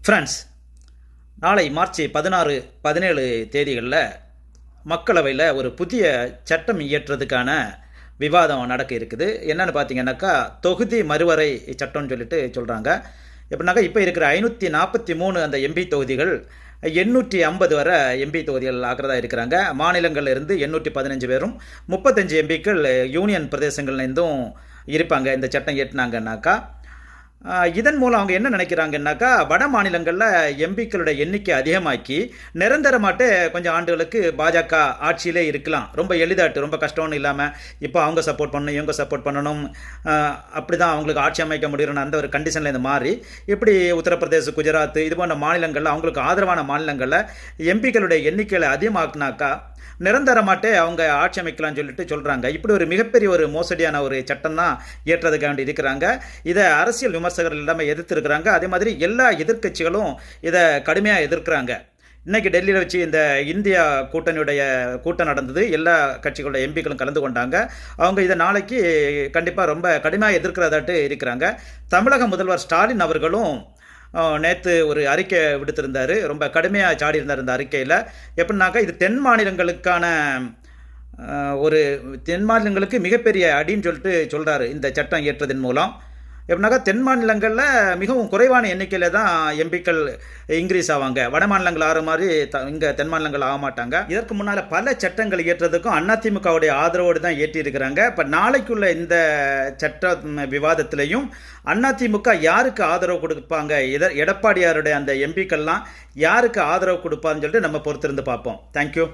Friends, நாளை March 16, 17 தேதிகளில் மக்களவையில் ஒரு புதிய சட்டம் இயற்றுறதுக்கான விவாதம் நடக்க இருக்குது. என்னென்னு பார்த்தீங்கன்னாக்கா, தொகுதி மறுவரை சட்டம்னு சொல்கிறாங்க. எப்படின்னாக்கா, இப்போ இருக்கிற 543 அந்த எம்பி தொகுதிகள் 850 வரை எம்பி தொகுதிகள் ஆகிறதா இருக்கிறாங்க. மாநிலங்களில் இருந்து 815 பேரும் 35 எம்பிக்கள் யூனியன் பிரதேசங்கள்லேருந்தும் இருப்பாங்க. இந்த சட்டம் ஏற்றினாங்கன்னாக்கா, இதன் மூலம் அவங்க என்ன நினைக்கிறாங்கன்னாக்கா, வட மாநிலங்களில் எம்பிக்களுடைய எண்ணிக்கை அதிகமாக்கி நிரந்தரமாட்டு கொஞ்சம் ஆண்டுகளுக்கு பாஜக ஆட்சியிலே இருக்கலாம். ரொம்ப எளிதாட்டு, ரொம்ப கஷ்டம்னு இல்லாமல் இப்போ அவங்க சப்போர்ட் பண்ணணும், இவங்க சப்போர்ட் பண்ணணும், அப்படி தான் அவங்களுக்கு ஆட்சி அமைக்க முடியணும்னு அந்த ஒரு கண்டிஷனில் இந்த மாதிரி இப்படி உத்தரப்பிரதேச, குஜராத் இது போன்ற மாநிலங்களில் அவங்களுக்கு ஆதரவான மாநிலங்களில் எம்பிக்களுடைய எண்ணிக்கையில் அதிகமாக்குனாக்கா நிரந்தரமாட்டே அவங்க ஆட்சி அமைக்கலாம்னு சொல்கிறாங்க. இப்படி ஒரு மிகப்பெரிய ஒரு மோசடியான ஒரு சட்டம் தான் ஏற்றதுக்காக வேண்டி இருக்கிறாங்க. இதை அரசியல் விமர்சகர்கள் எல்லாமே எதிர்த்துருக்கிறாங்க. அதே மாதிரி எல்லா எதிர்க்கட்சிகளும் இதை கடுமையாக எதிர்க்கிறாங்க. இன்றைக்கி டெல்லியில் வச்சு இந்த இந்தியா கூட்டணியுடைய கூட்டம் நடந்தது. எல்லா கட்சிகளோட எம்பிக்களும் கலந்து கொண்டாங்க. அவங்க இதை நாளைக்கு கண்டிப்பாக ரொம்ப கடுமையாக எதிர்க்கிறதாட்டு இருக்கிறாங்க. தமிழக முதல்வர் ஸ்டாலின் அவர்களும் நேற்று ஒரு அறிக்கை விடுத்திருந்தார். ரொம்ப கடுமையாக சாடி இருந்தார் இந்த அறிக்கையில். எப்படின்னாக்கா, இது தென் மாநிலங்களுக்கு மிகப்பெரிய அடின்னு சொல்கிறாரு இந்த சட்டம் இயற்றதன் மூலம். எப்படின்னாக்கா, தென் மாநிலங்களில் மிகவும் குறைவான எண்ணிக்கையில் தான் எம்பிக்கள் இன்க்ரீஸ் ஆவாங்க. வட மாநிலங்கள் ஆகிற மாதிரி இங்கே தென் மாநிலங்கள் ஆக மாட்டாங்க. இதற்கு முன்னால் பல சட்டங்கள் இயற்றதுக்கும் அதிமுகவுடைய ஆதரவோடு தான் ஏற்றியிருக்கிறாங்க. இப்போ நாளைக்குள்ள இந்த சட்ட விவாதத்திலையும் அதிமுக யாருக்கு ஆதரவு கொடுப்பாங்க, எடப்பாடியாருடைய அந்த எம்பிக்கள்லாம் யாருக்கு ஆதரவு கொடுப்பான்னு சொல்லிட்டு நம்ம பொறுத்திருந்து பார்ப்போம். தேங்க்யூ.